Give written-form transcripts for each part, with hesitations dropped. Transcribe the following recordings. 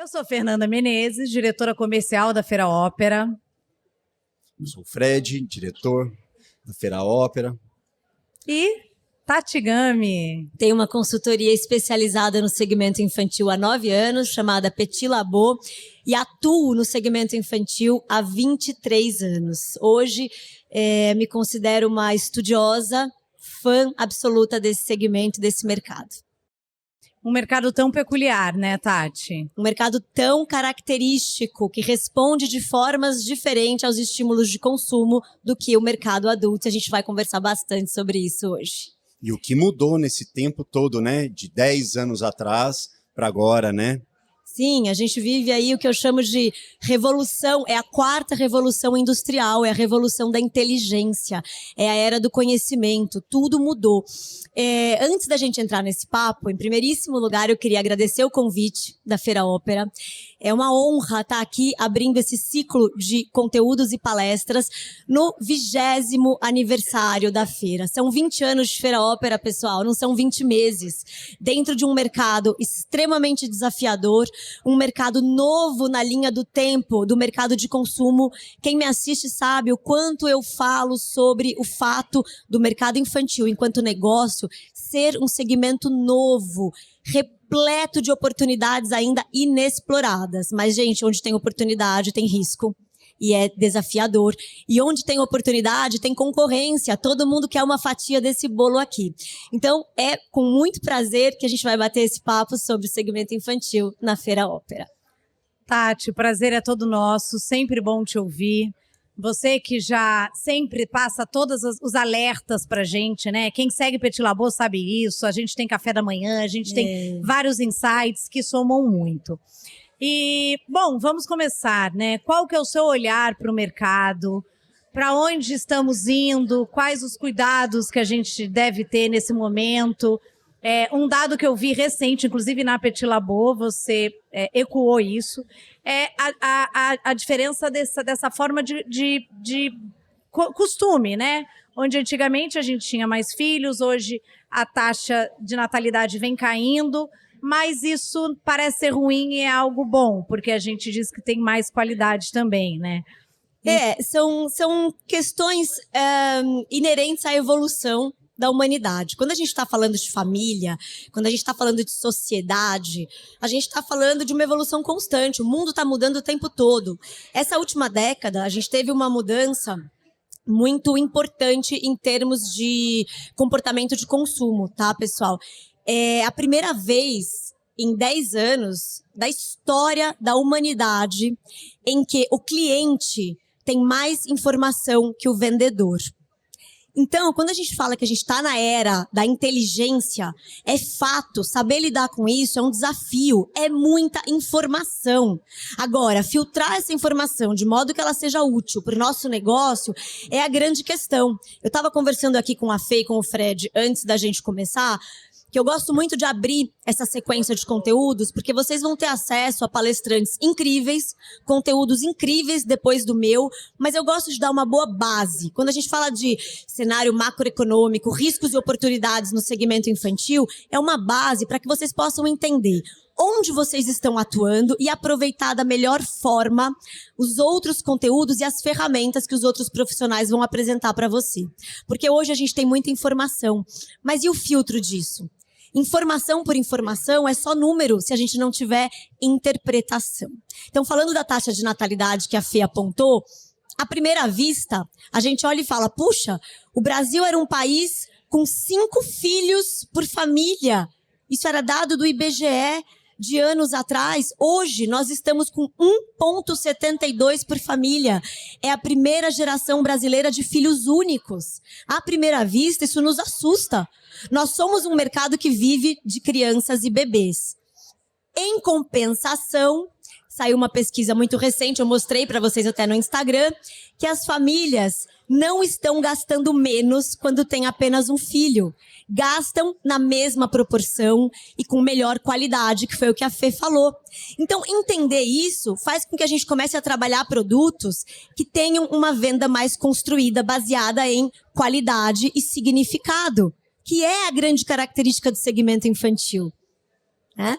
Eu sou Fernanda Menezes, diretora comercial da Feira Ópera. Eu sou o Fred, diretor da Feira Ópera. E Tati Gami. Tem uma consultoria especializada no segmento infantil há 9 anos, chamada Petit Labo, e atuo no segmento infantil há 23 anos. Hoje, me considero uma estudiosa, fã absoluta desse segmento, desse mercado. Um mercado tão peculiar, né, Tati? Um mercado tão característico, que responde de formas diferentes aos estímulos de consumo do que o mercado adulto. A gente vai conversar bastante sobre isso hoje. E o que mudou nesse tempo todo, né? De 10 anos atrás para agora, né? Sim, a gente vive aí o que eu chamo de revolução, é a 4ª revolução industrial, é a revolução da inteligência, é a era do conhecimento, tudo mudou. Antes da gente entrar nesse papo, em primeiríssimo lugar, eu queria agradecer o convite da Feira Ópera. É uma honra estar aqui abrindo esse ciclo de conteúdos e palestras no 20º aniversário da feira. São 20 anos de Feira Ópera, pessoal, não são 20 meses. Dentro de um mercado extremamente desafiador, um mercado novo na linha do tempo, do mercado de consumo. Quem me assiste sabe o quanto eu falo sobre o fato do mercado infantil enquanto negócio ser um segmento novo, repleto de oportunidades ainda inexploradas. Mas, gente, onde tem oportunidade, tem risco. E é desafiador. E onde tem oportunidade, tem concorrência. Todo mundo quer uma fatia desse bolo aqui. Então, é com muito prazer que a gente vai bater esse papo sobre o segmento infantil na Feira Ópera. Tati, o prazer é todo nosso. Sempre bom te ouvir. Você que já sempre passa todos os alertas pra gente, né? Quem segue Petit Labo sabe isso. A gente tem café da manhã, a gente tem vários insights que somam muito. E, bom, vamos começar, né? Qual que é o seu olhar para o mercado? Para onde estamos indo? Quais os cuidados que a gente deve ter nesse momento? Um dado que eu vi recente, inclusive na Petit Labo, você ecoou isso, é a diferença dessa forma de costume, né? Onde antigamente a gente tinha mais filhos, hoje a taxa de natalidade vem caindo, mas isso parece ser ruim e é algo bom, porque a gente diz que tem mais qualidade também, né? São questões inerentes à evolução da humanidade. Quando a gente está falando de família, quando a gente está falando de sociedade, a gente está falando de uma evolução constante. O mundo está mudando o tempo todo. Essa última década, a gente teve uma mudança muito importante em termos de comportamento de consumo, tá, pessoal? É a primeira vez em 10 anos da história da humanidade em que o cliente tem mais informação que o vendedor. Então, quando a gente fala que a gente está na era da inteligência, é fato, saber lidar com isso é um desafio, é muita informação. Agora, filtrar essa informação de modo que ela seja útil para o nosso negócio é a grande questão. Eu estava conversando aqui com a Fê e com o Fred antes da gente começar, que eu gosto muito de abrir essa sequência de conteúdos, porque vocês vão ter acesso a palestrantes incríveis, conteúdos incríveis depois do meu, mas eu gosto de dar uma boa base. Quando a gente fala de cenário macroeconômico, riscos e oportunidades no segmento infantil, é uma base para que vocês possam entender onde vocês estão atuando e aproveitar da melhor forma os outros conteúdos e as ferramentas que os outros profissionais vão apresentar para você. Porque hoje a gente tem muita informação, mas e o filtro disso? Informação por informação é só número se a gente não tiver interpretação. Então, falando da taxa de natalidade que a Fê apontou, à primeira vista, a gente olha e fala, puxa, o Brasil era um país com 5 filhos por família. Isso era dado do IBGE de anos atrás. Hoje, nós estamos com 1,72 por família. É a primeira geração brasileira de filhos únicos. À primeira vista, isso nos assusta. Nós somos um mercado que vive de crianças e bebês. Em compensação, saiu uma pesquisa muito recente, eu mostrei para vocês até no Instagram, que as famílias não estão gastando menos quando têm apenas um filho. Gastam na mesma proporção e com melhor qualidade, que foi o que a Fê falou. Então, entender isso faz com que a gente comece a trabalhar produtos que tenham uma venda mais construída, baseada em qualidade e significado, que é a grande característica do segmento infantil, né?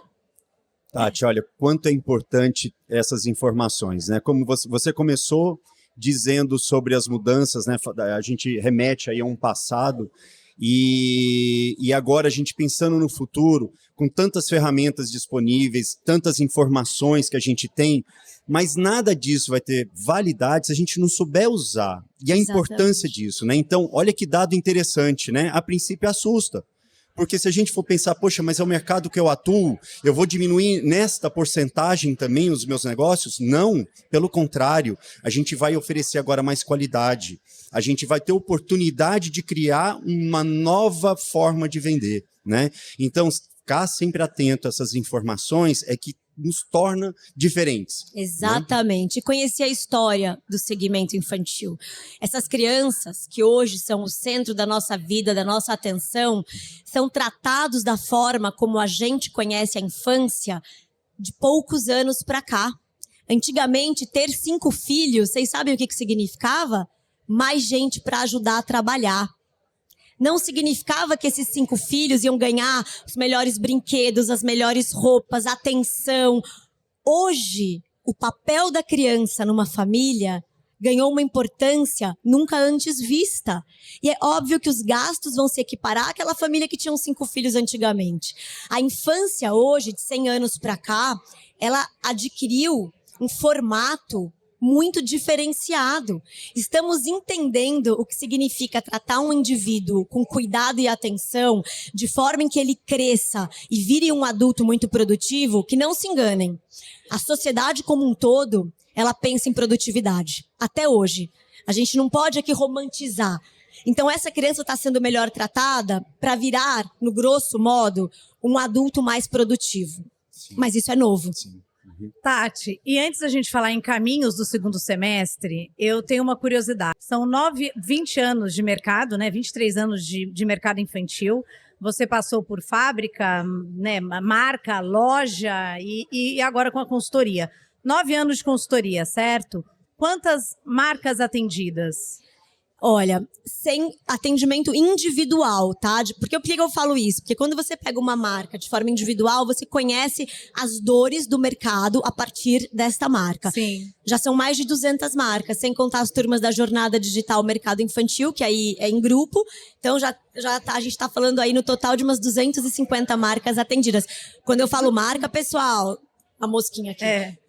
Tati, olha, quanto é importante essas informações, né? Como você começou dizendo sobre as mudanças, né? A gente remete aí a um passado e agora a gente pensando no futuro, com tantas ferramentas disponíveis, tantas informações que a gente tem, mas nada disso vai ter validade se a gente não souber usar. E a importância disso, né? Então, olha que dado interessante, né? A princípio assusta. Porque se a gente for pensar, poxa, mas é o mercado que eu atuo, eu vou diminuir nesta porcentagem também os meus negócios? Não, pelo contrário, a gente vai oferecer agora mais qualidade. A gente vai ter oportunidade de criar uma nova forma de vender, né? Então, ficar sempre atento a essas informações é que nos torna diferentes. Exatamente. Né? E conhecer a história do segmento infantil. Essas crianças que hoje são o centro da nossa vida, da nossa atenção, são tratados da forma como a gente conhece a infância de poucos anos para cá. Antigamente, ter 5 filhos, vocês sabem o que significava? Mais gente para ajudar a trabalhar. Não significava que esses 5 filhos iam ganhar os melhores brinquedos, as melhores roupas, atenção. Hoje, o papel da criança numa família ganhou uma importância nunca antes vista. E é óbvio que os gastos vão se equiparar àquela família que tinha 5 filhos antigamente. A infância hoje, de 100 anos para cá, ela adquiriu um formato muito diferenciado. Estamos entendendo o que significa tratar um indivíduo com cuidado e atenção, de forma em que ele cresça e vire um adulto muito produtivo, que não se enganem. A sociedade como um todo, ela pensa em produtividade. Até hoje. A gente não pode aqui romantizar. Então, essa criança está sendo melhor tratada para virar, no grosso modo, um adulto mais produtivo. Sim. Mas isso é novo. Sim. Tati, e antes da gente falar em caminhos do segundo semestre, eu tenho uma curiosidade. São 20 anos de mercado, né? 23 anos de mercado infantil. Você passou por fábrica, né? Marca, loja e agora com a consultoria. 9 anos de consultoria, certo? Quantas marcas atendidas? Olha, sem atendimento individual, tá? Por que eu falo isso? Porque quando você pega uma marca de forma individual, você conhece as dores do mercado a partir desta marca. Sim. Já são mais de 200 marcas, sem contar as turmas da Jornada Digital Mercado Infantil, que aí é em grupo. Então, a gente está falando aí no total de umas 250 marcas atendidas. Quando eu falo marca, pessoal, a mosquinha aqui,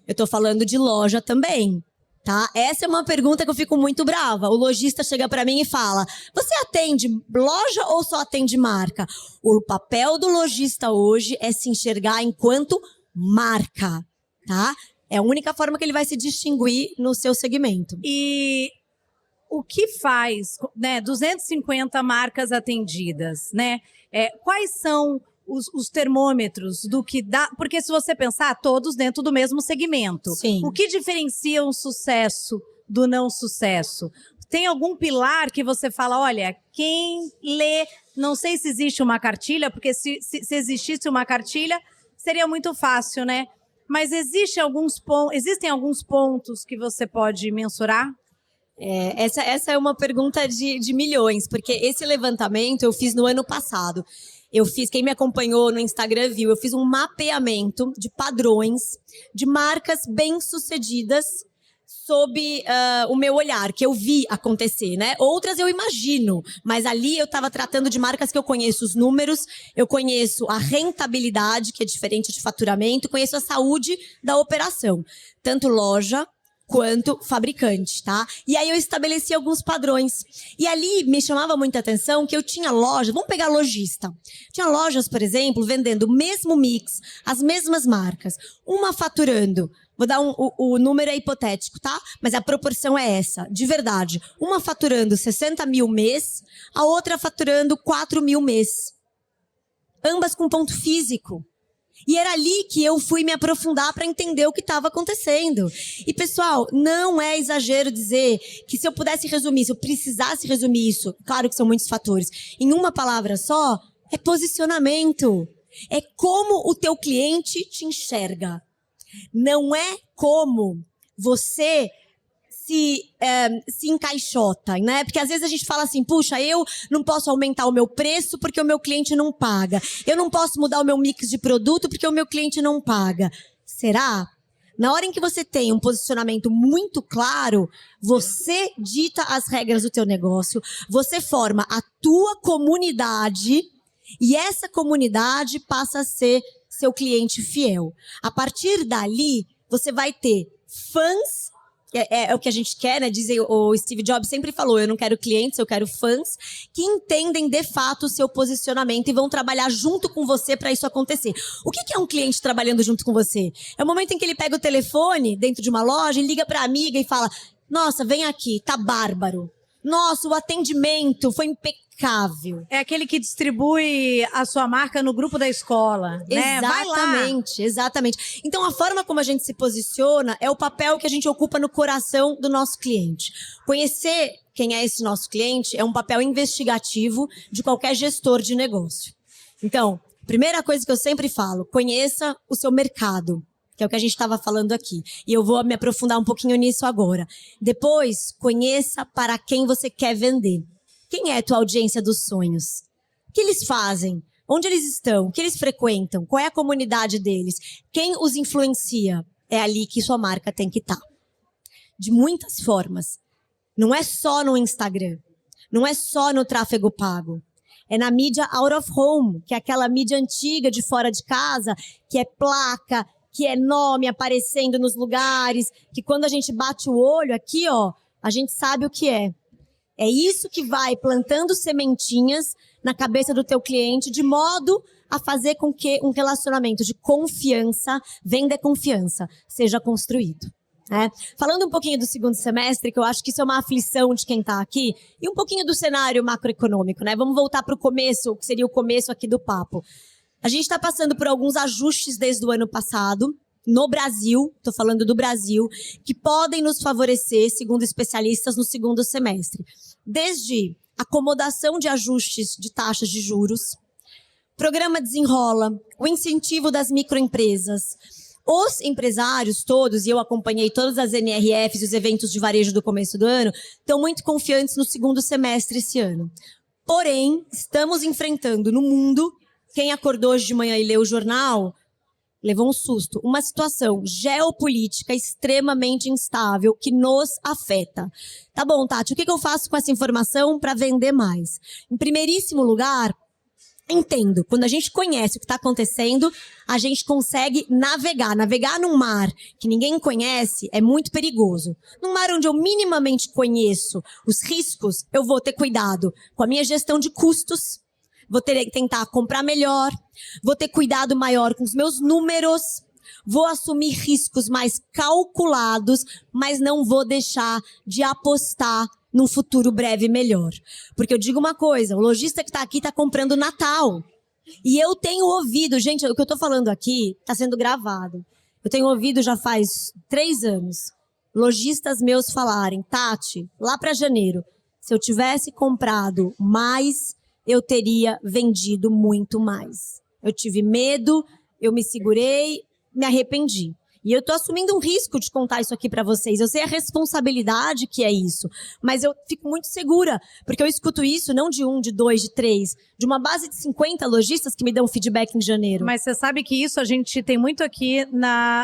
eu estou falando de loja também. Tá? Essa é uma pergunta que eu fico muito brava. O lojista chega para mim e fala: você atende loja ou só atende marca? O papel do lojista hoje é se enxergar enquanto marca, tá? É a única forma que ele vai se distinguir no seu segmento. E o que faz, né, 250 marcas atendidas, né? Quais são os termômetros do que dá... Porque se você pensar, todos dentro do mesmo segmento. Sim. O que diferencia um sucesso do não sucesso? Tem algum pilar que você fala, olha, quem lê... Não sei se existe uma cartilha, porque se existisse uma cartilha, seria muito fácil, né? Mas existem alguns pontos que você pode mensurar? Essa é uma pergunta de milhões, porque esse levantamento eu fiz no ano passado. Quem me acompanhou no Instagram viu, eu fiz um mapeamento de padrões de marcas bem-sucedidas sob o meu olhar, que eu vi acontecer, né? Outras eu imagino, mas ali eu estava tratando de marcas que eu conheço os números, eu conheço a rentabilidade, que é diferente de faturamento, conheço a saúde da operação, tanto loja quanto fabricante, tá? E aí eu estabeleci alguns padrões. E ali me chamava muita atenção que eu tinha lojas, vamos pegar lojista. Tinha lojas, por exemplo, vendendo o mesmo mix, as mesmas marcas. Uma faturando, vou dar o número é hipotético, tá? Mas a proporção é essa, de verdade. Uma faturando 60 mil mês, a outra faturando 4 mil mês. Ambas com ponto físico. E era ali que eu fui me aprofundar para entender o que estava acontecendo. E, pessoal, não é exagero dizer que se eu pudesse resumir, se eu precisasse resumir isso, claro que são muitos fatores, em uma palavra só, é posicionamento. É como o teu cliente te enxerga. Não é como você se encaixota, né? Porque às vezes a gente fala assim, puxa, eu não posso aumentar o meu preço porque o meu cliente não paga. Eu não posso mudar o meu mix de produto porque o meu cliente não paga. Será? Na hora em que você tem um posicionamento muito claro, você dita as regras do teu negócio, você forma a tua comunidade e essa comunidade passa a ser seu cliente fiel. A partir dali, você vai ter fãs, é o que a gente quer, né? Dizem, o Steve Jobs sempre falou, eu não quero clientes, eu quero fãs que entendem de fato o seu posicionamento e vão trabalhar junto com você para isso acontecer. O que é um cliente trabalhando junto com você? É o momento em que ele pega o telefone dentro de uma loja e liga para a amiga e fala, nossa, vem aqui, tá bárbaro. Nossa, o atendimento foi impecável. É aquele que distribui a sua marca no grupo da escola, né? Exatamente, exatamente. Então, a forma como a gente se posiciona é o papel que a gente ocupa no coração do nosso cliente. Conhecer quem é esse nosso cliente é um papel investigativo de qualquer gestor de negócio. Então, primeira coisa que eu sempre falo, conheça o seu mercado. Que é o que a gente estava falando aqui. E eu vou me aprofundar um pouquinho nisso agora. Depois, conheça para quem você quer vender. Quem é a tua audiência dos sonhos? O que eles fazem? Onde eles estão? O que eles frequentam? Qual é a comunidade deles? Quem os influencia? É ali que sua marca tem que estar. De muitas formas. Não é só no Instagram. Não é só no tráfego pago. É na mídia out of home, que é aquela mídia antiga de fora de casa, que é placa, que é nome aparecendo nos lugares, que quando a gente bate o olho aqui, ó, a gente sabe o que é. É isso que vai plantando sementinhas na cabeça do teu cliente, de modo a fazer com que um relacionamento de confiança, venda confiança, seja construído. Né? Falando um pouquinho do segundo semestre, que eu acho que isso é uma aflição de quem está aqui, e um pouquinho do cenário macroeconômico, né? Vamos voltar para o começo, o que seria o começo aqui do papo. A gente está passando por alguns ajustes desde o ano passado, no Brasil, estou falando do Brasil, que podem nos favorecer, segundo especialistas, no segundo semestre. Desde acomodação de ajustes de taxas de juros, programa Desenrola, o incentivo das microempresas. Os empresários todos, e eu acompanhei todas as NRFs e os eventos de varejo do começo do ano, estão muito confiantes no segundo semestre esse ano. Porém, estamos enfrentando no mundo, quem acordou hoje de manhã e leu o jornal, levou um susto. Uma situação geopolítica extremamente instável que nos afeta. Tá bom, Tati, o que eu faço com essa informação para vender mais? Em primeiríssimo lugar, entendo. Quando a gente conhece o que está acontecendo, a gente consegue navegar. Navegar num mar que ninguém conhece é muito perigoso. Num mar onde eu minimamente conheço os riscos, eu vou ter cuidado com a minha gestão de custos, vou tentar comprar melhor, vou ter cuidado maior com os meus números, vou assumir riscos mais calculados, mas não vou deixar de apostar num futuro breve melhor. Porque eu digo uma coisa, o lojista que está aqui está comprando Natal. E eu tenho ouvido, gente, o que eu estou falando aqui está sendo gravado. Eu tenho ouvido já faz 3 anos, lojistas meus falarem, Tati, lá para janeiro, se eu tivesse comprado mais, eu teria vendido muito mais. Eu tive medo, eu me segurei, me arrependi. E eu tô assumindo um risco de contar isso aqui para vocês. Eu sei a responsabilidade que é isso. Mas eu fico muito segura, porque eu escuto isso não de 1, de 2, de 3, de uma base de 50 lojistas que me dão feedback em janeiro. Mas você sabe que isso a gente tem muito aqui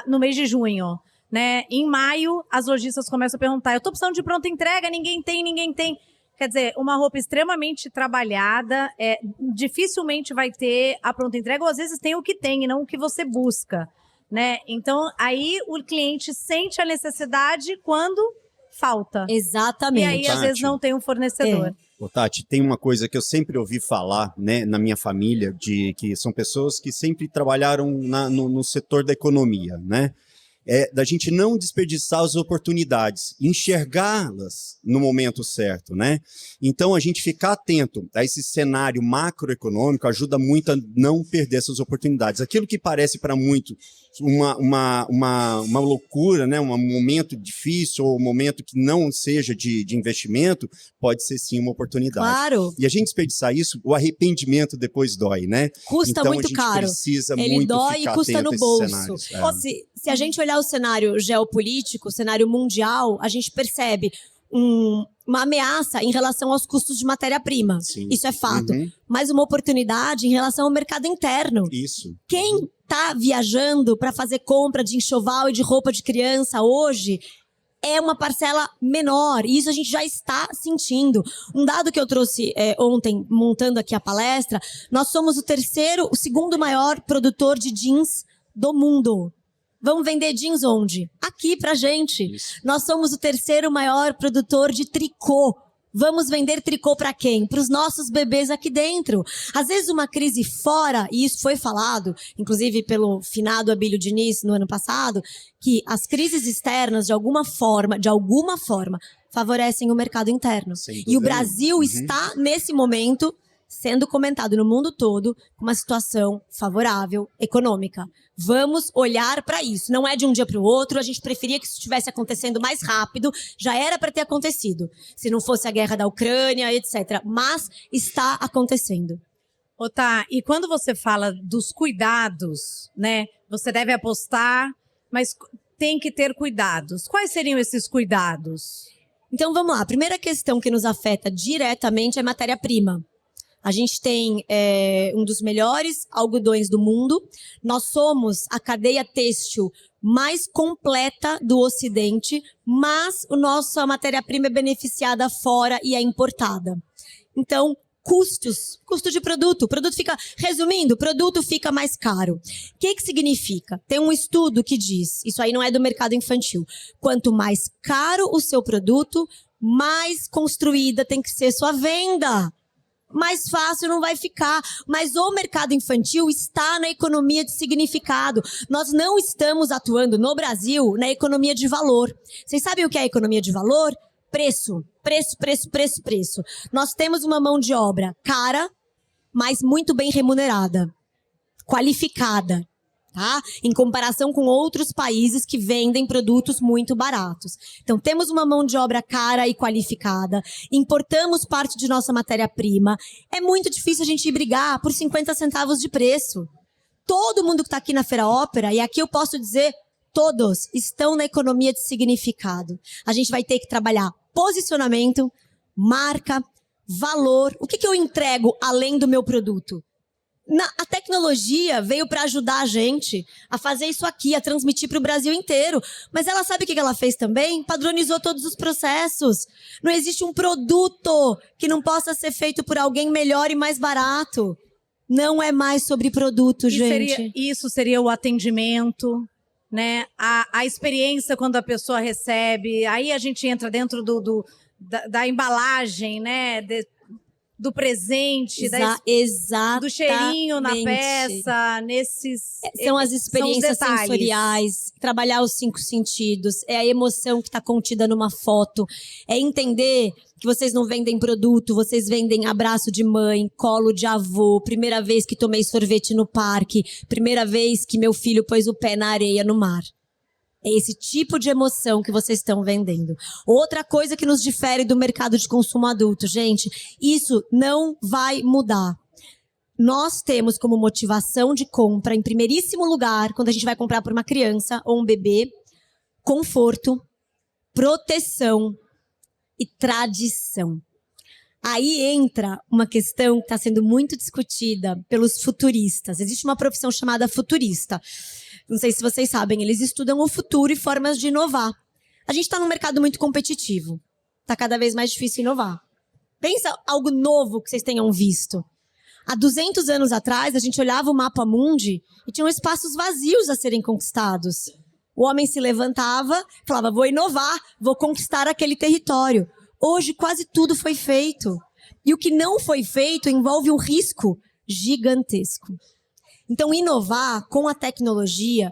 no mês de junho, né? Em maio, as lojistas começam a perguntar, eu tô precisando de pronta entrega, ninguém tem. Quer dizer, uma roupa extremamente trabalhada, dificilmente vai ter a pronta entrega, ou às vezes tem o que tem e não o que você busca, né? Então, aí o cliente sente a necessidade quando falta. Exatamente. E aí, às vezes, não tem um fornecedor. Ô, Tati, tem uma coisa que eu sempre ouvi falar, né, na minha família, de que são pessoas que sempre trabalharam no setor da economia, né? Da gente não desperdiçar as oportunidades, enxergá-las no momento certo, né? Então, a gente ficar atento a esse cenário macroeconômico ajuda muito a não perder essas oportunidades. Aquilo que parece para muito uma loucura, né? Um momento difícil ou um momento que não seja de investimento, pode ser sim uma oportunidade. Claro. E a gente desperdiçar isso, o arrependimento depois dói, né? Custa então, muito a gente caro. Precisa Ele muito dói ficar e custa atento no a esses bolso. cenários. Se Se a gente olhar o cenário geopolítico, o cenário mundial, a gente percebe uma ameaça em relação aos custos de matéria-prima. Isso é fato. Mas uma oportunidade em relação ao mercado interno. Isso. Quem está viajando para fazer compra de enxoval e de roupa de criança hoje é uma parcela menor. E isso a gente já está sentindo. Um dado que eu trouxe ontem, montando aqui a palestra, nós somos o segundo maior produtor de jeans do mundo. Vamos vender jeans onde? Aqui pra gente. Isso. Nós somos o terceiro maior produtor de tricô. Vamos vender tricô para quem? Para os nossos bebês aqui dentro. Às vezes uma crise fora, e isso foi falado, inclusive pelo finado Abílio Diniz no ano passado, que as crises externas, de alguma forma, favorecem o mercado interno. E o Brasil está, nesse momento, sendo comentado no mundo todo com uma situação favorável, econômica. Vamos olhar para isso. Não é de um dia para o outro, a gente preferia que isso estivesse acontecendo mais rápido, já era para ter acontecido, se não fosse a guerra da Ucrânia, etc. Mas está acontecendo. Tá, e quando você fala dos cuidados, né, você deve apostar, mas tem que ter cuidados. Quais seriam esses cuidados? Então vamos lá, a primeira questão que nos afeta diretamente é matéria-prima. A gente tem um dos melhores algodões do mundo. Nós somos a cadeia têxtil mais completa do Ocidente, mas a nossa matéria-prima é beneficiada fora e é importada. Então, custo de produto. O produto fica mais caro. O que significa? Tem um estudo que diz, isso aí não é do mercado infantil, quanto mais caro o seu produto, mais construída tem que ser sua venda. Mais fácil não vai ficar, mas o mercado infantil está na economia de significado. Nós não estamos atuando no Brasil na economia de valor. Vocês sabem o que é a economia de valor? Preço. Nós temos uma mão de obra cara, mas muito bem remunerada, qualificada. Tá? Em comparação com outros países que vendem produtos muito baratos. Então, temos uma mão de obra cara e qualificada, importamos parte de nossa matéria-prima. É muito difícil a gente brigar por 50 centavos de preço. Todo mundo que está aqui na Feira Ópera, e aqui eu posso dizer, todos estão na economia de significado. A gente vai ter que trabalhar posicionamento, marca, valor. O que eu entrego além do meu produto? A tecnologia veio para ajudar a gente a fazer isso aqui, a transmitir para o Brasil inteiro. Mas ela sabe o que ela fez também? Padronizou todos os processos. Não existe um produto que não possa ser feito por alguém melhor e mais barato. Não é mais sobre produto, gente. Isso seria o atendimento, né? A experiência quando a pessoa recebe. Aí a gente entra dentro da embalagem, né? Do presente, do cheirinho na peça, são as experiências sensoriais, trabalhar os 5 sentidos, é a emoção que está contida numa foto, é entender que vocês não vendem produto, vocês vendem abraço de mãe, colo de avô, primeira vez que tomei sorvete no parque, primeira vez que meu filho pôs o pé na areia no mar. É esse tipo de emoção que vocês estão vendendo. Outra coisa que nos difere do mercado de consumo adulto, gente, isso não vai mudar. Nós temos como motivação de compra, em primeiríssimo lugar, quando a gente vai comprar por uma criança ou um bebê, conforto, proteção e tradição. Aí entra uma questão que está sendo muito discutida pelos futuristas. Existe uma profissão chamada futurista. Não sei se vocês sabem, eles estudam o futuro e formas de inovar. A gente está num mercado muito competitivo. Está cada vez mais difícil inovar. Pensa algo novo que vocês tenham visto. Há 200 anos atrás, a gente olhava o mapa mundi e tinham espaços vazios a serem conquistados. O homem se levantava, falava, vou inovar, vou conquistar aquele território. Hoje, quase tudo foi feito. E o que não foi feito envolve um risco gigantesco. Então, inovar com a tecnologia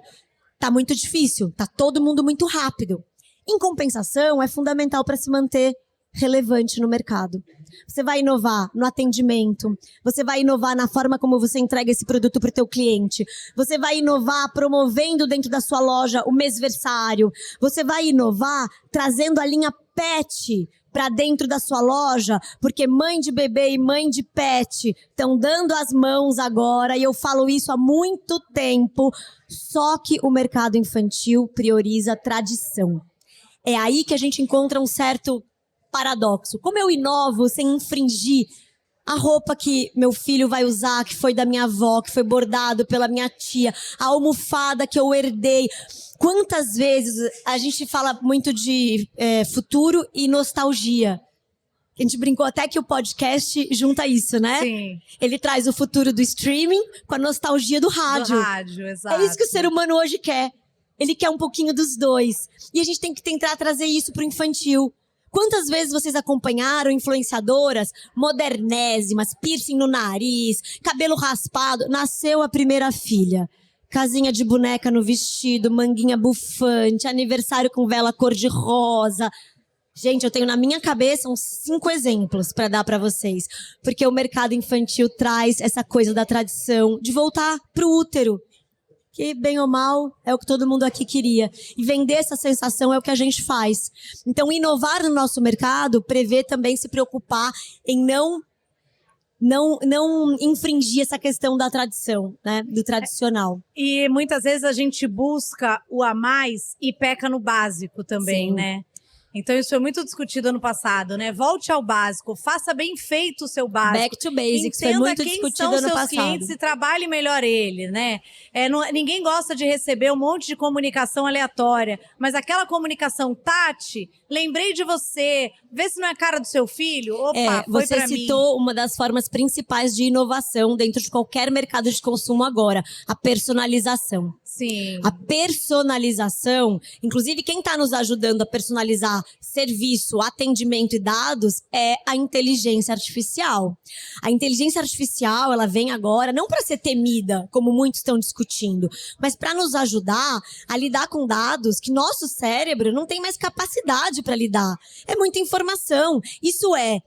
está muito difícil, está todo mundo muito rápido. Em compensação, é fundamental para se manter relevante no mercado. Você vai inovar no atendimento, você vai inovar na forma como você entrega esse produto para o teu cliente, você vai inovar promovendo dentro da sua loja o mêsversário, você vai inovar trazendo a linha PET para dentro da sua loja, porque mãe de bebê e mãe de pet estão dando as mãos agora, e eu falo isso há muito tempo, só que o mercado infantil prioriza tradição. É aí que a gente encontra um certo paradoxo. Como eu inovo sem infringir a roupa que meu filho vai usar, que foi da minha avó, que foi bordado pela minha tia, a almofada que eu herdei. Quantas vezes a gente fala muito de futuro e nostalgia? A gente brincou até que o podcast junta isso, né? Sim. Ele traz o futuro do streaming com a nostalgia do rádio. Do rádio, exato. É isso que o ser humano hoje quer. Ele quer um pouquinho dos dois. E a gente tem que tentar trazer isso pro infantil. Quantas vezes vocês acompanharam influenciadoras modernésimas, piercing no nariz, cabelo raspado? Nasceu a primeira filha. Casinha de boneca no vestido, manguinha bufante, aniversário com vela cor-de-rosa. Gente, eu tenho na minha cabeça uns 5 exemplos para dar para vocês. Porque o mercado infantil traz essa coisa da tradição de voltar pro útero. Que, bem ou mal, é o que todo mundo aqui queria. E vender essa sensação é o que a gente faz. Então, inovar no nosso mercado prevê também se preocupar em não infringir essa questão da tradição, né? Do tradicional. E muitas vezes a gente busca o a mais e peca no básico também, Sim. né? Então isso foi muito discutido ano passado, né? Volte ao básico, faça bem feito o seu básico. Back to basics, entenda foi muito quem discutido são ano seus passado. clientes e trabalhe melhor ele, né? Ninguém gosta de receber um monte de comunicação aleatória, mas aquela comunicação, Tati, lembrei de você, vê se não é cara do seu filho. Opa, foi você pra mim. citou uma das formas principais de inovação dentro de qualquer mercado de consumo agora, a personalização. Sim. A personalização, inclusive quem está nos ajudando a personalizar serviço, atendimento e dados é a inteligência artificial. A inteligência artificial, ela vem agora não para ser temida, como muitos estão discutindo, mas para nos ajudar a lidar com dados que nosso cérebro não tem mais capacidade para lidar. É muita informação. Isso é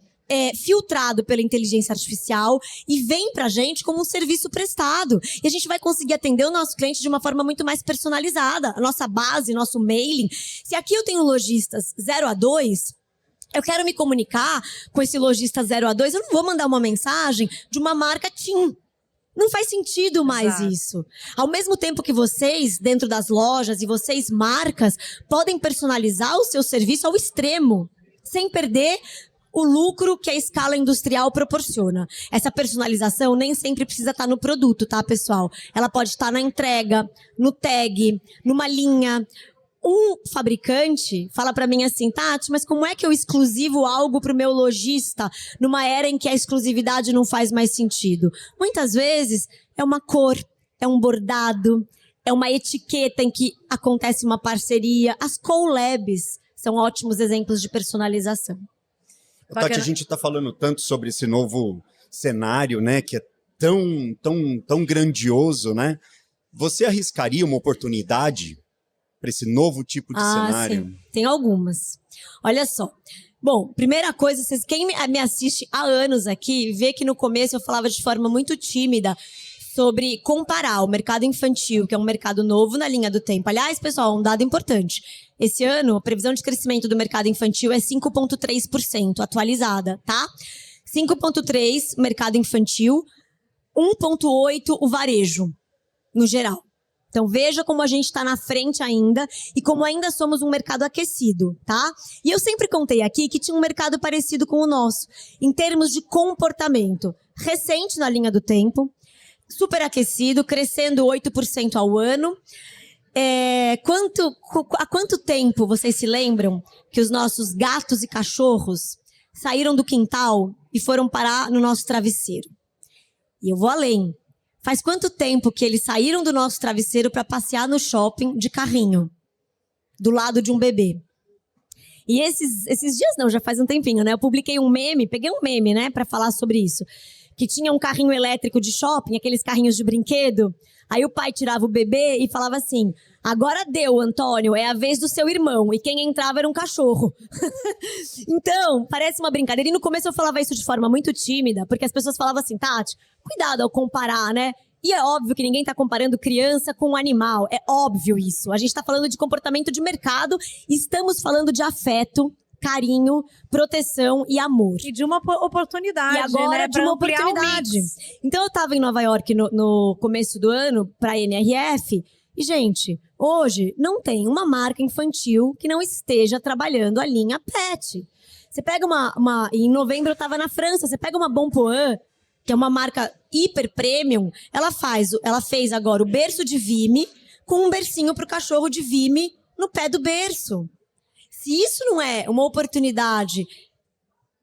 filtrado pela inteligência artificial e vem pra gente como um serviço prestado. E a gente vai conseguir atender o nosso cliente de uma forma muito mais personalizada. A nossa base, nosso mailing. Se aqui eu tenho lojistas 0 a 2, eu quero me comunicar com esse lojista 0 a 2, eu não vou mandar uma mensagem de uma marca TIM. Não faz sentido mais Exato. isso. Ao mesmo tempo que vocês, dentro das lojas, e vocês, marcas, podem personalizar o seu serviço ao extremo, sem perder o lucro que a escala industrial proporciona. Essa personalização nem sempre precisa estar no produto, tá, pessoal? Ela pode estar na entrega, no tag, numa linha. Um fabricante fala pra mim assim, Tati, mas como é que eu exclusivo algo pro meu lojista numa era em que a exclusividade não faz mais sentido? Muitas vezes é uma cor, é um bordado, é uma etiqueta em que acontece uma parceria. As collabs são ótimos exemplos de personalização. Tati, a gente está falando tanto sobre esse novo cenário, né, que é tão grandioso, né? Você arriscaria uma oportunidade para esse novo tipo de cenário? Sim. Tem algumas. Olha só. Bom, primeira coisa, quem me assiste há anos aqui, vê que no começo eu falava de forma muito tímida sobre comparar o mercado infantil, que é um mercado novo na linha do tempo. Aliás, pessoal, um dado importante. Esse ano, a previsão de crescimento do mercado infantil é 5,3% atualizada, tá? 5,3% mercado infantil, 1,8% o varejo, no geral. Então, veja como a gente está na frente ainda e como ainda somos um mercado aquecido, tá? E eu sempre contei aqui que tinha um mercado parecido com o nosso, em termos de comportamento. Recente na linha do tempo, super aquecido, crescendo 8% ao ano. Há quanto tempo vocês se lembram que os nossos gatos e cachorros saíram do quintal e foram parar no nosso travesseiro? E eu vou além. Faz quanto tempo que eles saíram do nosso travesseiro para passear no shopping de carrinho, do lado de um bebê? E esses dias não, já faz um tempinho, né? Eu publiquei um meme, peguei um meme, né, para falar sobre isso. Que tinha um carrinho elétrico de shopping, aqueles carrinhos de brinquedo. Aí o pai tirava o bebê e falava assim, agora deu, Antônio, é a vez do seu irmão. E quem entrava era um cachorro. Então, parece uma brincadeira. E no começo eu falava isso de forma muito tímida, porque as pessoas falavam assim, Tati, cuidado ao comparar, né? E é óbvio que ninguém está comparando criança com um animal. É óbvio isso. A gente está falando de comportamento de mercado e estamos falando de afeto, carinho, proteção e amor. E de uma oportunidade, E agora né? de uma oportunidade. Então eu tava em Nova York no começo do ano pra NRF e, gente, hoje não tem uma marca infantil que não esteja trabalhando a linha pet. Você pega em novembro eu tava na França, você pega uma Bonpoint, que é uma marca hiper premium, ela fez agora o berço de Vimy com um bercinho pro cachorro de Vimy no pé do berço. Se isso não é uma oportunidade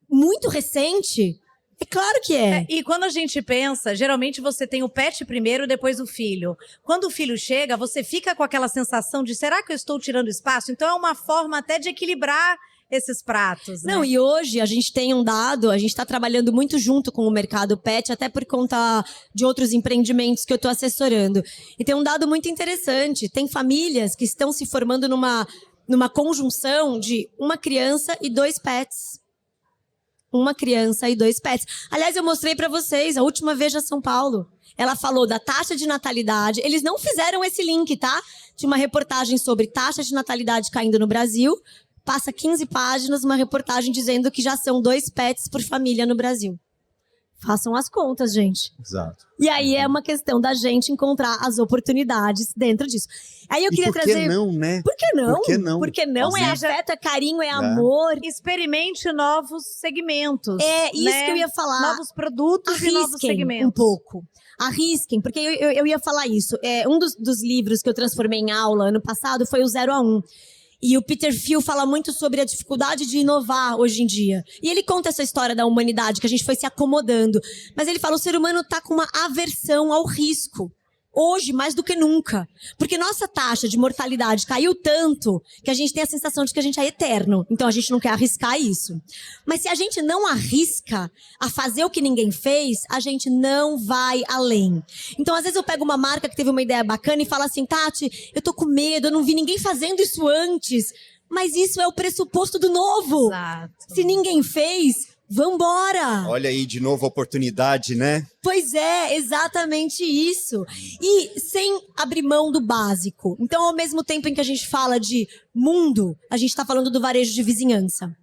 muito recente, é claro que é. E quando a gente pensa, geralmente você tem o pet primeiro, depois o filho. Quando o filho chega, você fica com aquela sensação de, será que eu estou tirando espaço? Então é uma forma até de equilibrar esses pratos, né? Não, e hoje a gente tem um dado, a gente está trabalhando muito junto com o mercado pet, até por conta de outros empreendimentos que eu estou assessorando. E tem um dado muito interessante, tem famílias que estão se formando numa conjunção de uma criança e 2 pets. Uma criança e 2 pets. Aliás, eu mostrei para vocês, a última Veja São Paulo. Ela falou da taxa de natalidade. Eles não fizeram esse link, tá? Tinha uma reportagem sobre taxa de natalidade caindo no Brasil. Passa 15 páginas, uma reportagem dizendo que já são 2 pets por família no Brasil. Façam as contas, gente. Exato. E aí é uma questão da gente encontrar as oportunidades dentro disso. Aí eu queria trazer... Por que não, né? Por que não? Por que não? Porque não é Às afeto, é carinho, é amor. Experimente novos segmentos. É isso, né? que eu ia falar. Novos produtos e novos segmentos. Um pouco. Arrisquem, porque eu ia falar isso. Um dos livros que eu transformei em aula ano passado foi o 0 a 1. E o Peter Thiel fala muito sobre a dificuldade de inovar hoje em dia. E ele conta essa história da humanidade, que a gente foi se acomodando. Mas ele fala, o ser humano está com uma aversão ao risco. Hoje, mais do que nunca. Porque nossa taxa de mortalidade caiu tanto que a gente tem a sensação de que a gente é eterno. Então a gente não quer arriscar isso. Mas se a gente não arrisca a fazer o que ninguém fez, a gente não vai além. Então às vezes eu pego uma marca que teve uma ideia bacana e falo assim, Tati, eu tô com medo, eu não vi ninguém fazendo isso antes. Mas isso é o pressuposto do novo. Exato. Se ninguém fez... Vambora! Olha aí, de novo, a oportunidade, né? Pois é, exatamente isso. E sem abrir mão do básico. Então, ao mesmo tempo em que a gente fala de mundo, a gente está falando do varejo de vizinhança.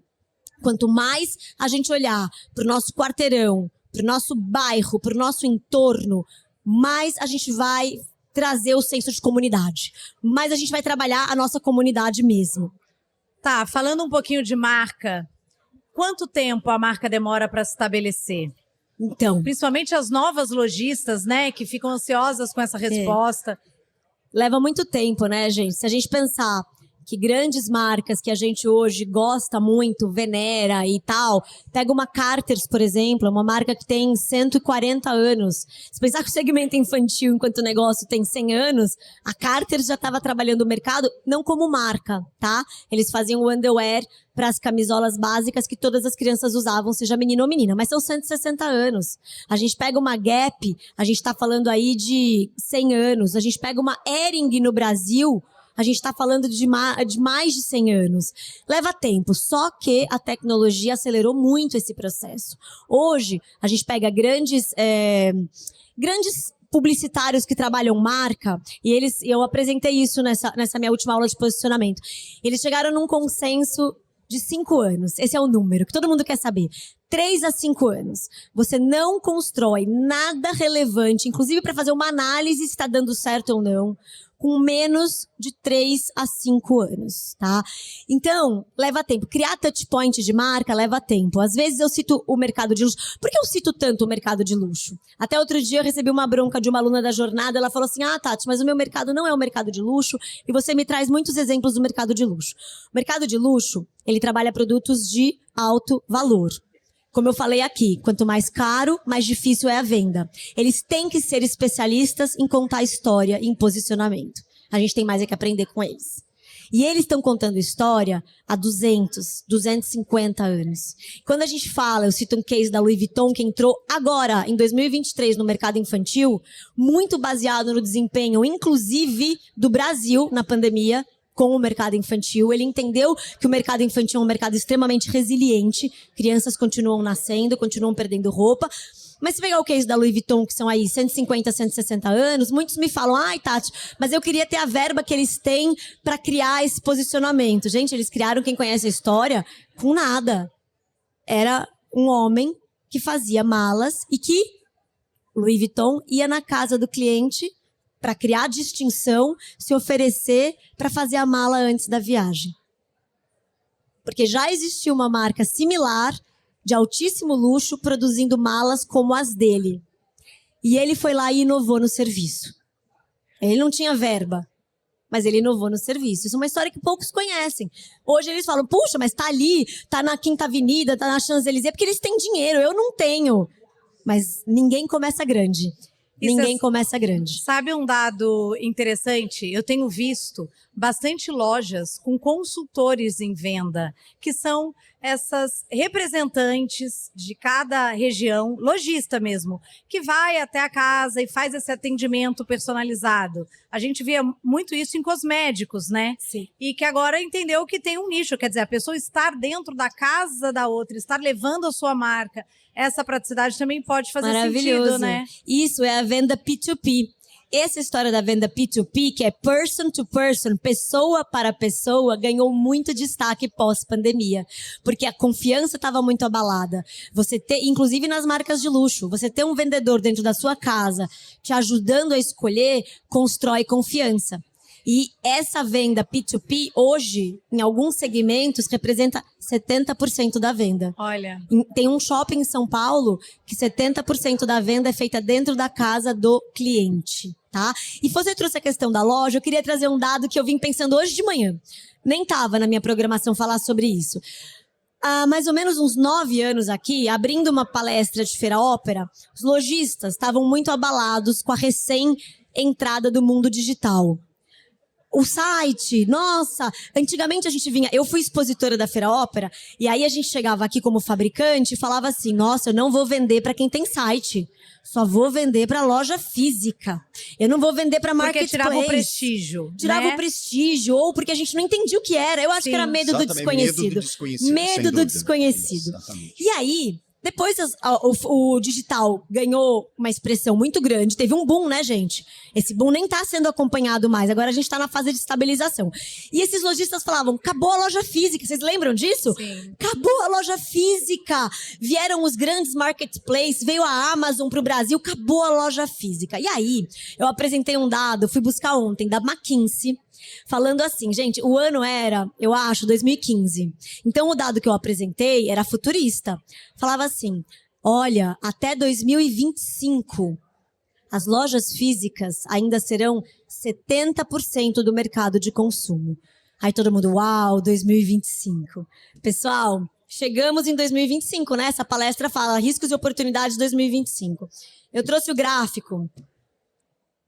Quanto mais a gente olhar para o nosso quarteirão, para o nosso bairro, para o nosso entorno, mais a gente vai trazer o senso de comunidade. Mais a gente vai trabalhar a nossa comunidade mesmo. Tá, falando um pouquinho de marca... Quanto tempo a marca demora para se estabelecer? Então, Principalmente as novas lojistas, né, que ficam ansiosas com essa resposta. leva muito tempo, né, gente? Se a gente pensar que grandes marcas que a gente hoje gosta muito, venera e tal, pega uma Carter's, por exemplo, uma marca que tem 140 anos. Se pensar que o segmento infantil, enquanto o negócio tem 100 anos, a Carter's já estava trabalhando o mercado, não como marca, tá? Eles faziam o underwear para as camisolas básicas que todas as crianças usavam, seja menino ou menina, mas são 160 anos. A gente pega uma Gap, a gente está falando aí de 100 anos. A gente pega uma Hering no Brasil, a gente está falando de mais de 100 anos. Leva tempo, só que a tecnologia acelerou muito esse processo. Hoje, a gente pega grandes publicitários que trabalham marca, e eu apresentei isso nessa minha última aula de posicionamento. Eles chegaram num consenso de 5 anos. Esse é o número que todo mundo quer saber. 3 a 5 anos. Você não constrói nada relevante, inclusive para fazer uma análise se está dando certo ou não, com menos de 3 a 5 anos, tá? Então, leva tempo. Criar touchpoint de marca leva tempo. Às vezes eu cito o mercado de luxo. Por que eu cito tanto o mercado de luxo? Até outro dia eu recebi uma bronca de uma aluna da jornada, ela falou assim, Tati, mas o meu mercado não é o mercado de luxo, e você me traz muitos exemplos do mercado de luxo. O mercado de luxo, ele trabalha produtos de alto valor. Como eu falei aqui, quanto mais caro, mais difícil é a venda. Eles têm que ser especialistas em contar história e em posicionamento. A gente tem mais é que aprender com eles. E eles estão contando história há 200, 250 anos. Quando a gente fala, eu cito um case da Louis Vuitton que entrou agora, em 2023, no mercado infantil, muito baseado no desempenho, inclusive, do Brasil na pandemia, com o mercado infantil. Ele entendeu que o mercado infantil é um mercado extremamente resiliente. Crianças continuam nascendo, continuam perdendo roupa. Mas se pegar o case da Louis Vuitton, que são aí 150, 160 anos, muitos me falam, ai, Tati, mas eu queria ter a verba que eles têm para criar esse posicionamento. Gente, eles criaram, quem conhece a história, com nada. Era um homem que fazia malas e que Louis Vuitton ia na casa do cliente para criar distinção, se oferecer para fazer a mala antes da viagem. Porque já existia uma marca similar de altíssimo luxo, produzindo malas como as dele. E ele foi lá e inovou no serviço. Ele não tinha verba, mas ele inovou no serviço. Isso é uma história que poucos conhecem. Hoje eles falam, puxa, mas tá ali, tá na Quinta Avenida, tá na Champs-Élysées, porque eles têm dinheiro, eu não tenho. Mas ninguém começa grande. Ninguém começa grande. Sabe um dado interessante? Eu tenho visto bastante lojas com consultores em venda, que são essas representantes de cada região, lojista mesmo, que vai até a casa e faz esse atendimento personalizado. A gente via muito isso em cosméticos, né? Sim. E que agora entendeu que tem um nicho, quer dizer, a pessoa estar dentro da casa da outra, estar levando a sua marca, essa praticidade também pode fazer sentido, né? Isso é a venda P2P. Essa história da venda P2P, que é person to person, pessoa para pessoa, ganhou muito destaque pós-pandemia. Porque a confiança estava muito abalada. Você ter, inclusive nas marcas de luxo, você ter um vendedor dentro da sua casa te ajudando a escolher, constrói confiança. E essa venda P2P, hoje, em alguns segmentos, representa 70% da venda. Olha. Tem um shopping em São Paulo que 70% da venda é feita dentro da casa do cliente, tá? E você trouxe a questão da loja, eu queria trazer um dado que eu vim pensando hoje de manhã. Nem estava na minha programação falar sobre isso. Há mais ou menos uns 9 anos aqui, abrindo uma palestra de Feira Ópera, os lojistas estavam muito abalados com a recém-entrada do mundo digital. O site, nossa, antigamente a gente vinha, eu fui expositora da Feira Ópera, e aí a gente chegava aqui como fabricante e falava assim, nossa, eu não vou vender para quem tem site, só vou vender para loja física. Eu não vou vender para marketplace. Porque tirava o prestígio, Tirava né? o prestígio, ou porque a gente não entendia o que era. Eu acho que era medo do desconhecido. Medo do desconhecido. Exatamente. E aí, depois o digital ganhou uma expressão muito grande. Teve um boom, né, gente? Esse boom nem está sendo acompanhado mais. Agora a gente está na fase de estabilização. E esses lojistas falavam, acabou a loja física. Vocês lembram disso? Sim. Acabou a loja física. Vieram os grandes marketplaces, veio a Amazon para o Brasil, acabou a loja física. E aí, eu apresentei um dado, fui buscar ontem, da McKinsey, falando assim, gente, o ano era, eu acho, 2015. Então, o dado que eu apresentei era futurista. Falava assim, olha, até 2025, as lojas físicas ainda serão 70% do mercado de consumo. Aí todo mundo, uau, 2025. Pessoal, chegamos em 2025, né? Essa palestra fala riscos e oportunidades 2025. Eu trouxe o gráfico.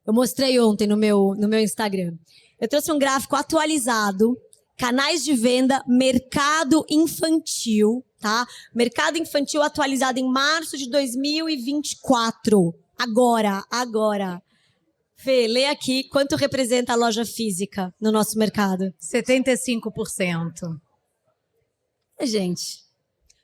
Eu mostrei ontem no meu Instagram. Eu trouxe um gráfico atualizado, canais de venda, mercado infantil, tá? Mercado infantil atualizado em março de 2024. Agora. Fê, lê aqui quanto representa a loja física no nosso mercado. 75%. Gente,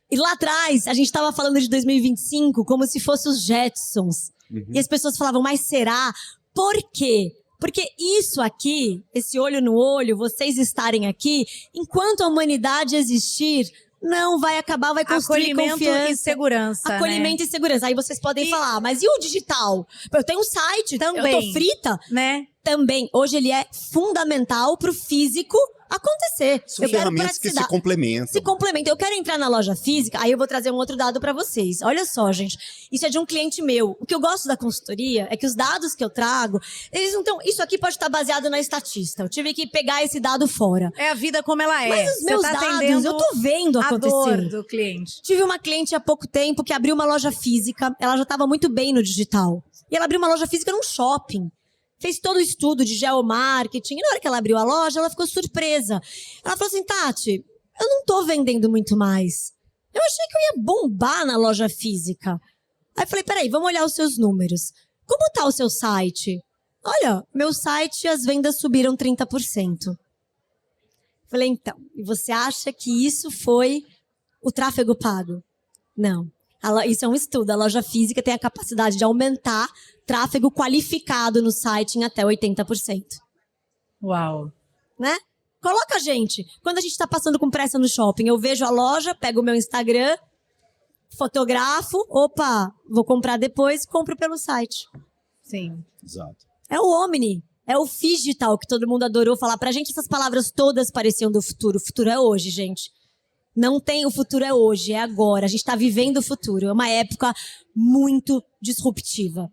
e lá atrás, a gente estava falando de 2025 como se fosse os Jetsons. Uhum. E as pessoas falavam, mas será? Por quê? Porque isso aqui, esse olho no olho, vocês estarem aqui, enquanto a humanidade existir, não vai acabar, vai construir confiança. E segurança, Acolhimento, né? e segurança. Aí vocês podem falar, mas e o digital? Eu tenho um site, também, eu tô frita? Né? Também. Hoje ele é fundamental pro físico acontecer. São ferramentas que se complementam. Se complementam. Eu quero entrar na loja física, aí eu vou trazer um outro dado para vocês. Olha só, gente. Isso é de um cliente meu. O que eu gosto da consultoria é que os dados que eu trago, eles não estão... Isso aqui pode estar baseado na estatística. Eu tive que pegar esse dado fora. É a vida como ela é. Mas os meus dados, eu tô vendo acontecer. A dor do cliente. Tive uma cliente há pouco tempo que abriu uma loja física. Ela já estava muito bem no digital. E ela abriu uma loja física num shopping. Fez todo o estudo de geomarketing. E na hora que ela abriu a loja, ela ficou surpresa. Ela falou assim, Tati, eu não tô vendendo muito mais. Eu achei que eu ia bombar na loja física. Aí eu falei, peraí, vamos olhar os seus números. Como tá o seu site? Olha, meu site, as vendas subiram 30%. Falei, então, e você acha que isso foi o tráfego pago? Não. Isso é um estudo. A loja física tem a capacidade de aumentar tráfego qualificado no site em até 80%. Uau. Né? Coloca a gente. Quando a gente está passando com pressa no shopping, eu vejo a loja, pego o meu Instagram, fotografo, opa, vou comprar depois, compro pelo site. Sim. Exato. É o Omni, é o Phygital, que todo mundo adorou falar. Pra gente, essas palavras todas pareciam do futuro. O futuro é hoje, gente. Não tem o futuro é hoje, é agora. A gente está vivendo o futuro. É uma época muito disruptiva.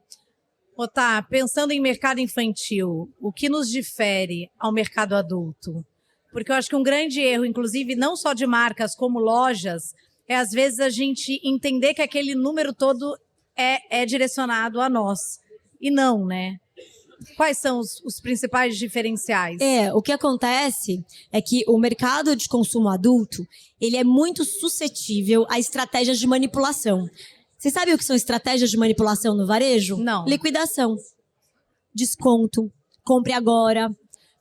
Tá, pensando em mercado infantil, o que nos difere ao mercado adulto? Porque eu acho que um grande erro, inclusive, não só de marcas como lojas, é às vezes a gente entender que aquele número todo é direcionado a nós. E não, né? Quais são os principais diferenciais? O que acontece é que o mercado de consumo adulto, ele é muito suscetível a estratégias de manipulação. Vocês sabem o que são estratégias de manipulação no varejo? Não. Liquidação. Desconto. Compre agora.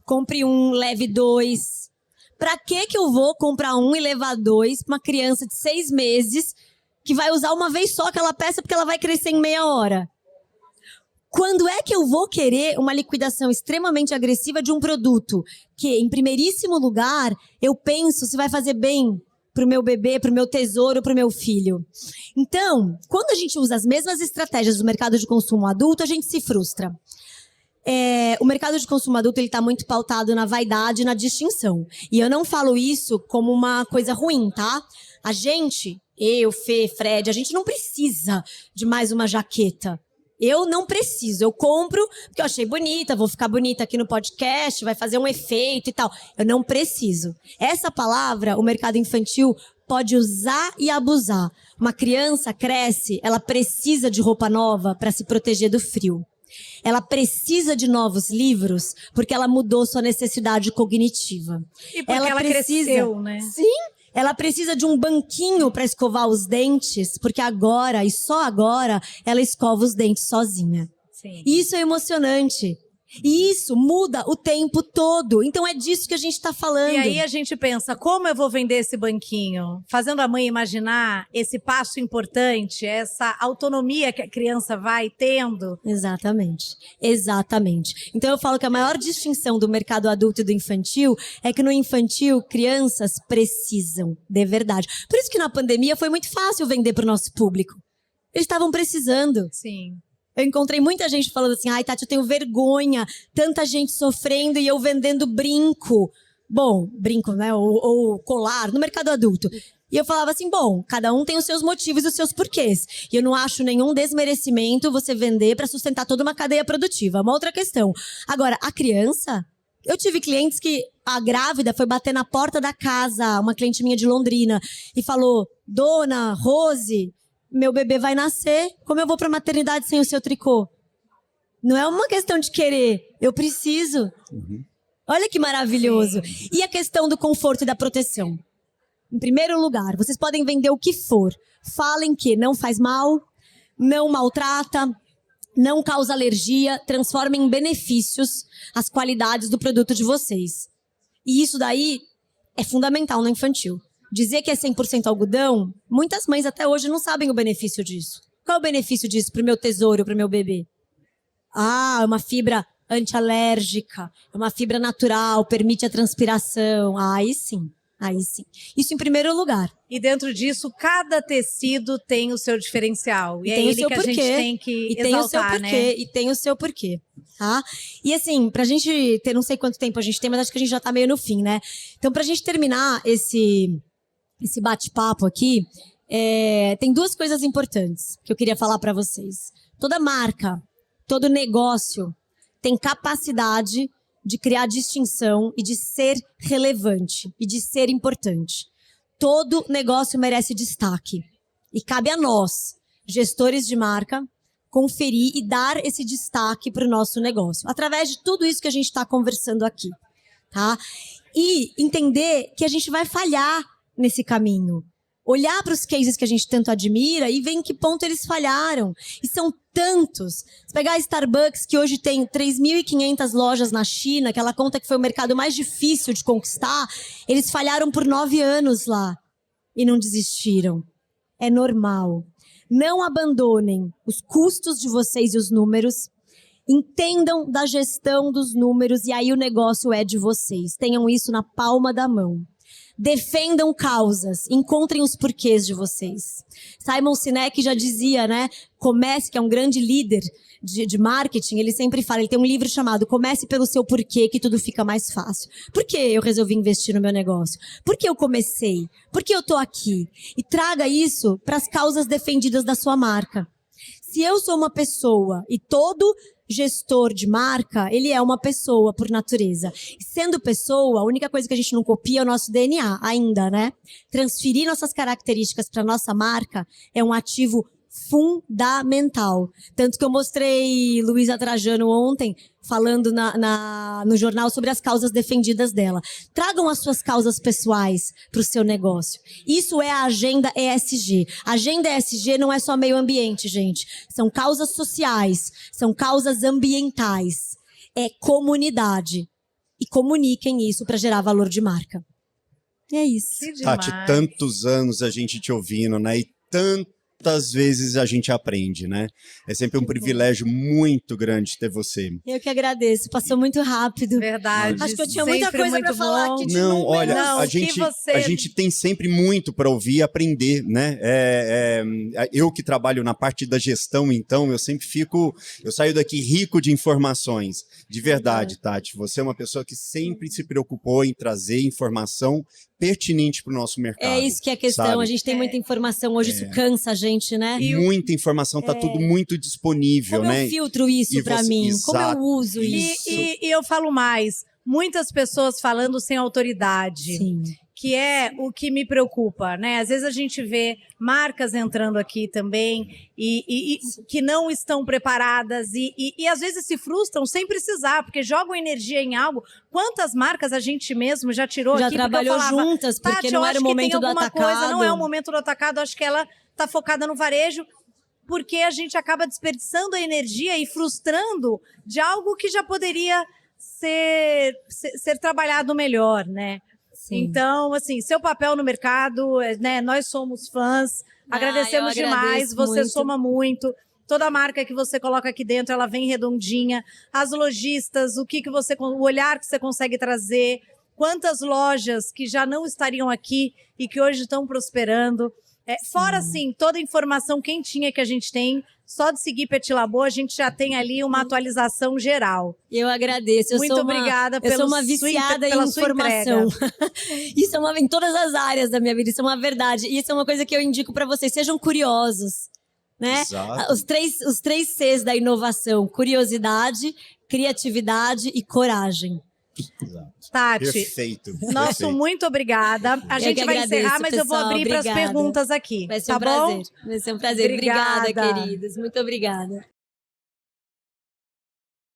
Compre um, leve 2. Pra que eu vou comprar um e levar 2 pra uma criança de 6 meses que vai usar uma vez só aquela peça porque ela vai crescer em meia hora? Quando é que eu vou querer uma liquidação extremamente agressiva de um produto que, em primeiríssimo lugar, eu penso se vai fazer bem pro meu bebê, pro meu tesouro, pro meu filho? Então, quando a gente usa as mesmas estratégias do mercado de consumo adulto, a gente se frustra. O mercado de consumo adulto ele está muito pautado na vaidade e na distinção. E eu não falo isso como uma coisa ruim, tá? A gente, eu, Fê, Fred, a gente não precisa de mais uma jaqueta. Eu não preciso, eu compro porque eu achei bonita, vou ficar bonita aqui no podcast, vai fazer um efeito e tal. Eu não preciso. Essa palavra, o mercado infantil pode usar e abusar. Uma criança cresce, ela precisa de roupa nova para se proteger do frio. Ela precisa de novos livros porque ela mudou sua necessidade cognitiva. E porque ela cresceu, né? Sim. Ela precisa de um banquinho para escovar os dentes, porque agora, e só agora, ela escova os dentes sozinha. Sim. E isso é emocionante. E isso muda o tempo todo. Então é disso que a gente está falando. E aí a gente pensa, como eu vou vender esse banquinho? Fazendo a mãe imaginar esse passo importante, essa autonomia que a criança vai tendo. Exatamente. Exatamente. Então eu falo que a maior distinção do mercado adulto e do infantil é que no infantil, crianças precisam, de verdade. Por isso que na pandemia foi muito fácil vender para o nosso público. Eles estavam precisando. Sim. Eu encontrei muita gente falando assim, ai, Tati, eu tenho vergonha, tanta gente sofrendo e eu vendendo brinco. Bom, brinco, né, ou colar, no mercado adulto. E eu falava assim, bom, cada um tem os seus motivos e os seus porquês. E eu não acho nenhum desmerecimento você vender para sustentar toda uma cadeia produtiva. É uma outra questão. Agora, a criança... Eu tive clientes que a grávida foi bater na porta da casa, uma cliente minha de Londrina, e falou, Dona Rose... Meu bebê vai nascer, como eu vou para a maternidade sem o seu tricô? Não é uma questão de querer, eu preciso. Olha que maravilhoso. Sim. E a questão do conforto e da proteção? Em primeiro lugar, vocês podem vender o que for. Falem que não faz mal, não maltrata, não causa alergia, transformem em benefícios as qualidades do produto de vocês. E isso daí é fundamental no infantil. Dizer que é 100% algodão, muitas mães até hoje não sabem o benefício disso. Qual é o benefício disso para o meu tesouro, para o meu bebê? Ah, é uma fibra antialérgica, é uma fibra natural, permite a transpiração. Aí sim, aí sim. Isso em primeiro lugar. E dentro disso, cada tecido tem o seu diferencial. E é tem ele que a gente tem que exaltar, né? E tem o seu porquê, tá? E assim, pra gente ter, não sei quanto tempo a gente tem, mas acho que a gente já tá meio no fim, né? Então, pra gente terminar esse bate-papo aqui, tem duas coisas importantes que eu queria falar para vocês. Toda marca, todo negócio tem capacidade de criar distinção e de ser relevante e de ser importante. Todo negócio merece destaque. E cabe a nós, gestores de marca, conferir e dar esse destaque para o nosso negócio, através de tudo isso que a gente está conversando aqui, tá? E entender que a gente vai falhar nesse caminho. olhar para os cases que a gente tanto admira e ver em que ponto eles falharam. E são tantos. Se pegar a Starbucks, que hoje tem 3.500 lojas na China, que ela conta que foi o mercado mais difícil de conquistar, eles falharam por 9 anos lá e não desistiram. É normal. Não abandonem os custos de vocês e os números. Entendam da gestão dos números e aí o negócio é de vocês. Tenham isso na palma da mão. Defendam causas, encontrem os porquês de vocês. Simon Sinek já dizia, né? Comece, que é um grande líder de marketing, ele sempre fala, ele tem um livro chamado Comece pelo seu porquê, que tudo fica mais fácil. Por que eu resolvi investir no meu negócio? Por que eu comecei? Por que eu tô aqui? E traga isso para as causas defendidas da sua marca. Se eu sou uma pessoa e todo gestor de marca, ele é uma pessoa por natureza. E sendo pessoa, a única coisa que a gente não copia é o nosso DNA ainda, né? Transferir nossas características para nossa marca é um ativo fundamental. Tanto que eu mostrei Luísa Trajano ontem, falando no jornal sobre as causas defendidas dela. Tragam as suas causas pessoais para o seu negócio. Isso é a agenda ESG. A agenda ESG não é só meio ambiente, gente. São causas sociais, são causas ambientais. É comunidade. E comuniquem isso para gerar valor de marca. É isso. Tati, tantos anos a gente te ouvindo, né? E tantas vezes a gente aprende, né? É sempre um privilégio muito grande ter você. Eu que agradeço, passou muito rápido. Verdade. Acho que eu tinha muita coisa para falar aqui de Não, números. olha, a gente tem sempre muito para ouvir e aprender, né? Eu que trabalho na parte da gestão, então, eu saio daqui rico de informações. De verdade, Tati, você é uma pessoa que sempre se preocupou em trazer informação pertinente para o nosso mercado. É isso que é a questão, sabe? A gente tem muita informação hoje, isso cansa a gente, né? Muita informação, tá tudo muito disponível, como né? Como eu filtro isso para mim? Exato. Como eu uso isso? E eu falo mais, muitas pessoas falando sem autoridade. Sim. Que é o que me preocupa, né? Às vezes a gente vê marcas entrando aqui também e que não estão preparadas e às vezes se frustram sem precisar, porque jogam energia em algo. Quantas marcas a gente mesmo já tirou já aqui? Trabalhou juntas, porque não era o momento do atacado. Não é o momento do atacado, acho que ela está focada no varejo, porque a gente acaba desperdiçando a energia e frustrando de algo que já poderia ser trabalhado melhor, né? Sim. Então, assim, seu papel no mercado, né? Nós somos fãs, agradecemos demais, você muito. Soma muito. Toda marca que você coloca aqui dentro, ela vem redondinha. As lojistas, o olhar que você consegue trazer, quantas lojas que já não estariam aqui e que hoje estão prosperando. Fora, assim, toda a informação quentinha que a gente tem, só de seguir Petit Labo, a gente já tem ali uma atualização geral. Eu agradeço. Muito obrigada pela sua entrega. Eu sou uma viciada em informação. Isso em todas as áreas da minha vida, isso é uma verdade. E isso é uma coisa que eu indico para vocês, sejam curiosos. Né? Exato. Os três Cs da inovação: curiosidade, criatividade e coragem. Exato. Tati, perfeito. Muito obrigada. A gente vai encerrar, mas eu vou abrir para as perguntas aqui. Vai ser um prazer. Vai ser um prazer. Obrigada, queridos. Muito obrigada.